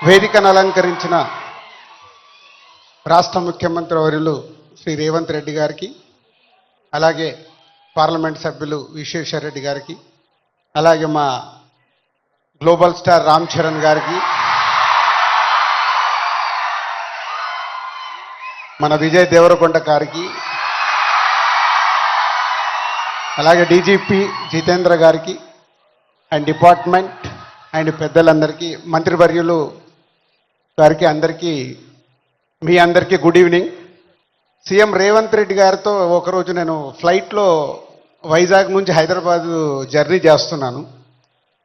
వేదికను అలంకరించిన రాష్ట్ర ముఖ్యమంత్రి వర్యులు శ్రీ రేవంత్ రెడ్డి గారికి, అలాగే పార్లమెంట్ సభ్యులు విశ్వేశ్వరరెడ్డి గారికి, అలాగే మా గ్లోబల్ స్టార్ రామ్ చరణ్ గారికి, మన విజయ్ దేవరకొండ గారికి, అలాగే డీజీపీ జితేంద్ర గారికి అండ్ డిపార్ట్మెంట్ అండ్ పెద్దలందరికీ, మంత్రివర్యులు గారికి, మీ అందరికీ good evening. CM Revanth Reddy గారితో ఒకరోజు నేను ఫ్లైట్లో వైజాగ్ నుంచి హైదరాబాద్ జర్నీ చేస్తున్నాను.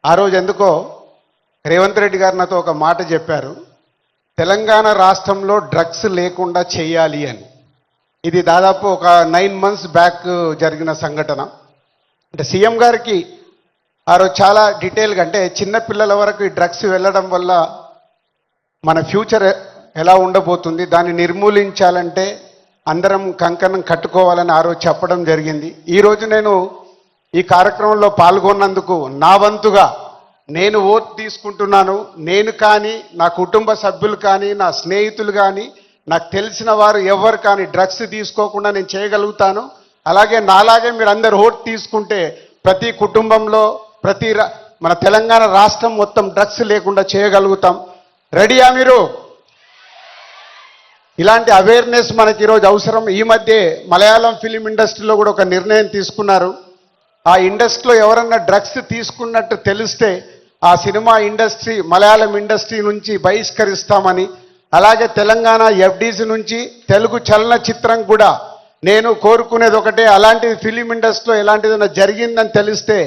ఆ రోజు ఎందుకో రేవంత్ రెడ్డి గారు నాతో ఒక మాట చెప్పారు, తెలంగాణ రాష్ట్రంలో డ్రగ్స్ లేకుండా చేయాలి అని. ఇది దాదాపు ఒక 9 months బ్యాక్ జరిగిన సంఘటన. అంటే సీఎం గారికి ఆ రోజు చాలా డీటెయిల్గా, అంటే చిన్నపిల్లల వరకు ఈ డ్రగ్స్ వెళ్ళడం వల్ల మన ఫ్యూచర్ ఎలా ఉండబోతుంది, దాన్ని నిర్మూలించాలంటే అందరం కంకణం కట్టుకోవాలని ఆ రోజు చెప్పడం జరిగింది. ఈరోజు నేను ఈ కార్యక్రమంలో పాల్గొన్నందుకు నా వంతుగా నేను ఓట్ తీసుకుంటున్నాను. నేను కానీ, నా కుటుంబ సభ్యులు కానీ, నా స్నేహితులు కానీ, నాకు తెలిసిన వారు ఎవరు కానీ డ్రగ్స్ తీసుకోకుండా నేను చేయగలుగుతాను. అలాగే నాలాగే మీరు అందరు ఓట్ తీసుకుంటే ప్రతి కుటుంబంలో, మన తెలంగాణ రాష్ట్రం మొత్తం డ్రగ్స్ లేకుండా చేయగలుగుతాం. రెడీయా మీరు? ఇలాంటి అవేర్నెస్ మనకి ఈరోజు అవసరం. ఈ మధ్య మలయాళం ఫిలిం ఇండస్ట్రీలో కూడా ఒక నిర్ణయం తీసుకున్నారు. ఆ ఇండస్ట్రీలో ఎవరన్నా డ్రగ్స్ తీసుకున్నట్టు తెలిస్తే ఆ సినిమా ఇండస్ట్రీ, మలయాళం ఇండస్ట్రీ నుంచి బహిష్కరిస్తామని, అలాగే తెలంగాణ ఎఫ్డీసీ నుంచి తెలుగు చలనచిత్రం కూడా నేను కోరుకునేది ఒకటే, అలాంటిది ఫిలిం ఇండస్ట్రీలో ఎలాంటిదైనా జరిగిందని తెలిస్తే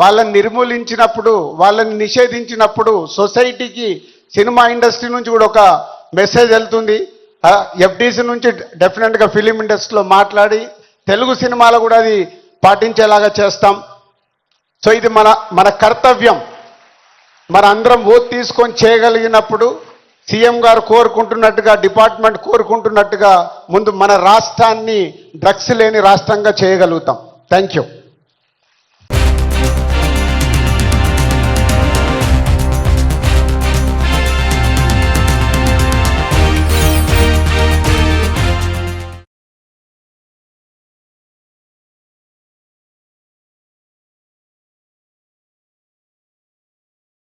వాళ్ళని నిర్మూలించినప్పుడు, వాళ్ళని నిషేధించినప్పుడు సొసైటీకి, సినిమా ఇండస్ట్రీ నుంచి కూడా ఒక మెసేజ్ వెళ్తుంది. ఎఫ్డీసీ నుంచి డెఫినెట్గా ఫిలిం ఇండస్ట్రీలో మాట్లాడి తెలుగు సినిమాలో కూడా అది పాటించేలాగా చేస్తాం. సో ఇది మన కర్తవ్యం. మన అందరం ఓట్ తీసుకొని చేయగలిగినప్పుడు సీఎం గారు కోరుకుంటున్నట్టుగా, డిపార్ట్మెంట్ కోరుకుంటున్నట్టుగా ముందు మన రాష్ట్రాన్ని డ్రగ్స్ లేని రాష్ట్రంగా చేయగలుగుతాం. Thank you.